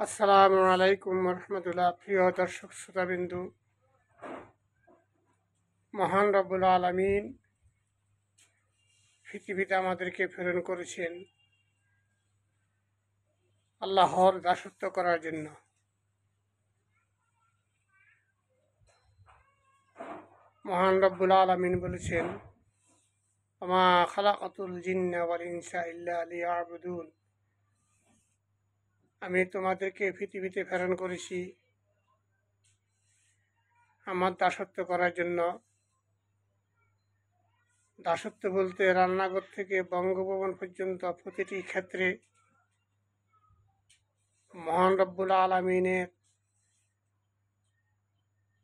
আসসালামু আলাইকুম রহমতুল্লাহ। প্রিয় দর্শক শ্রোতাবিন্দু, মহান রব্বুল আলমিন পৃথিবীতে আমাদেরকে প্রেরণ করেছেন আল্লাহর দাসত্ব করার জন্য। মহান রব্বুল আলমিন বলেছেন, আমা খালাকাতুল জিন্না ওয়াল ইনসা ইল্লা লিয়াবুদুন। আমি তোমাদেরকে পৃথিবীতে প্রেরণ করেছি আমার দাসত্ব করার জন্য। দাসত্ব বলতে রান্নাঘর থেকে বঙ্গভবন পর্যন্ত প্রতিটি ক্ষেত্রে মহান রব্বুল আলমিনের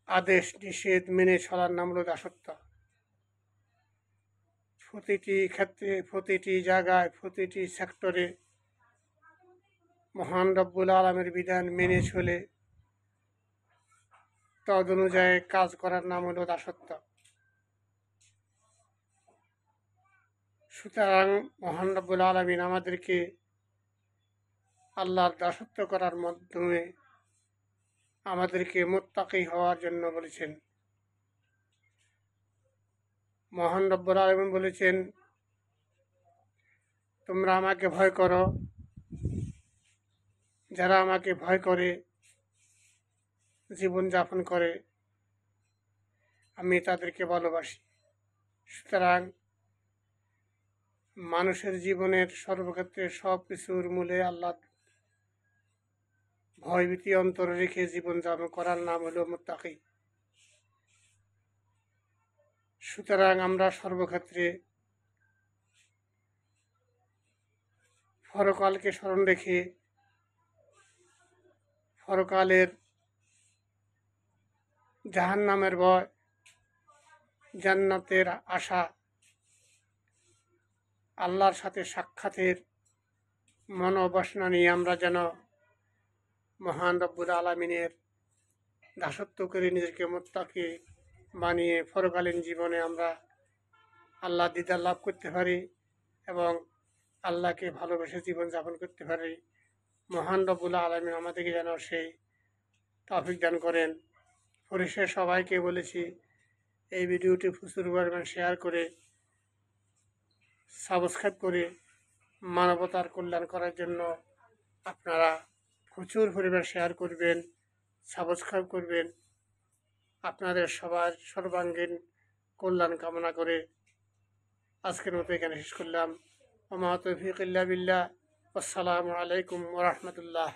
আদেশ নিষেধ মেনে চলার নাম হলো দাসত্ব। প্রতিটি ক্ষেত্রে, প্রতিটি জায়গায়, প্রতিটি সেক্টরে মহান রব্বুল আলমের বিধান মেনে চলে তদ অনুযায়ী কাজ করার নাম হলো দাসত্ব। সুতরাং মহান রব্বুল আলমিন আমাদেরকে আল্লাহর দাসত্ব করার মাধ্যমে আমাদেরকে মুত্তাকি হওয়ার জন্য বলেছেন। মহান রব্বুল আলমিন বলেছেন, তোমরা আমাকে ভয় করো, যারা আমাকে ভয় করে জীবনযাপন করে আমি তাদেরকে ভালোবাসি। সুতরাং মানুষের জীবনের সর্বক্ষেত্রে সব কিছুর মূলে আল্লাহ ভয়ভীতি অন্তরে রেখে জীবনযাপন করার নাম হলো মুত্তাকি। সুতরাং আমরা সর্বক্ষেত্রে পরকালকে স্মরণ রেখে পরকালের জাহান্নামের ভয়, জান্নাতের আশা, আল্লাহর সাথে সাক্ষাতের মনোবাসনা নিয়ে আমরা যেন মহান রব্বুল আলমিনের দাসত্ব করে নিজেকে মুত্তাকি বানিয়ে পরকালীন জীবনে আমরা আল্লাহ দিদার লাভ করতে পারি এবং আল্লাহকে ভালোবেসে জীবনযাপন করতে পারি। মহান রব্বুল আলমিন আমাদেরকে যেন সেই তৌফিক দান করেন। পরিশেষে সবাইকে বলেছি, এই ভিডিওটি প্রচুর পরিমাণ শেয়ার করে সাবস্ক্রাইব করে মানবতার কল্যাণ করার জন্য আপনারা প্রচুর পরিমাণ শেয়ার করবেন, সাবস্ক্রাইব করবেন। আপনাদের সবার সর্বাঙ্গীন কল্যাণ কামনা করে আজকের মতো এখানে শেষ করলাম। ওয়া মা তৌফিক ইল্লা বিল্লাহ। আসসালামু আলাইকুম ওয়া রাহমাতুল্লাহ।